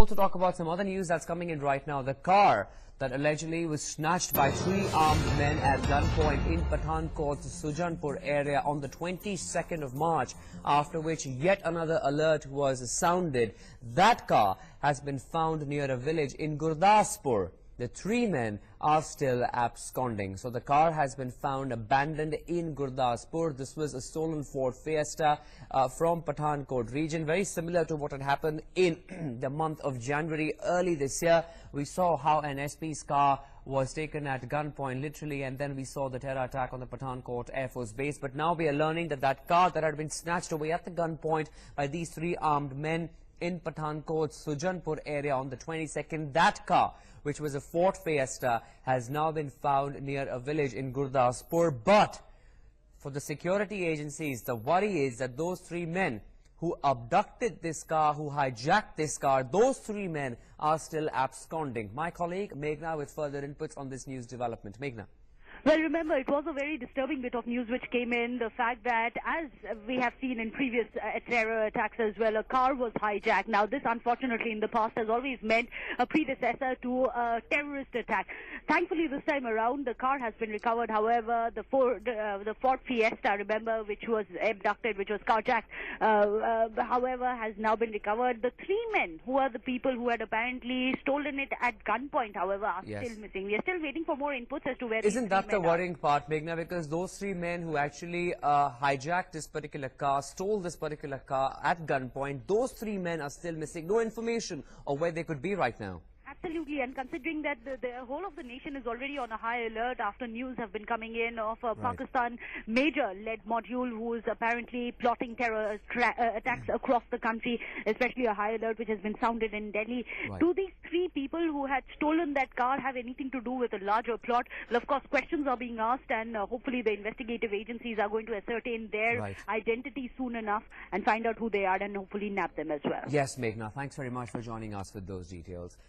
go to talk about some other news that's coming in right now. The car that allegedly was snatched by 3 armed men at gunpoint in Pathankote's Sujanpur area on the 22nd of March, after which yet another alert was sounded. That car has been found near a village in Gurdaspur. The 3 men are still absconding. So the car has been found abandoned in Gurdaspur. This was a stolen Ford Fiesta from Pathankote region, very similar to what had happened in the month of January early this year. We saw how an SP's car was taken at gunpoint literally, and then we saw the terror attack on the Pathankote Air Force Base. But now we are learning that that car that had been snatched away at the gunpoint by these 3 armed men in Pathankote's Sujanpur area on the 22nd, that car, which was a Ford Fiesta, has now been found near a village in Gurdaspur. But for the security agencies, the worry is that those 3 men who abducted this car, who hijacked this car, those 3 men are still absconding. My colleague Meghna with further inputs on this news development. Meghna. Well, remember, it was a very disturbing bit of news which came in, the fact that, as we have seen in previous terror attacks as well, a car was hijacked. Now, this, unfortunately, in the past has always meant a predecessor to a terrorist attack. Thankfully, this time around, the car has been recovered. However, the Ford Fiesta, remember, which was abducted, which was carjacked, however, has now been recovered. The 3 men, who are the people who had apparently stolen it at gunpoint, however, are still missing. We are still waiting for more inputs as to where Isn't that the worrying part, Meghna, because those 3 men who actually hijacked this particular car, stole this particular car at gunpoint, those 3 men are still missing. No information of where they could be right now. Absolutely, and considering that the whole of the nation is already on a high alert after news have been coming in of a Pakistan major-led module who is apparently plotting terror attacks across the country, especially a high alert which has been sounded in Delhi. Do these 3 people who had stolen that car have anything to do with a larger plot? Well, of course, questions are being asked, and hopefully the investigative agencies are going to ascertain their identity soon enough and find out who they are and hopefully nab them as well. Yes, Meghna, thanks very much for joining us with those details.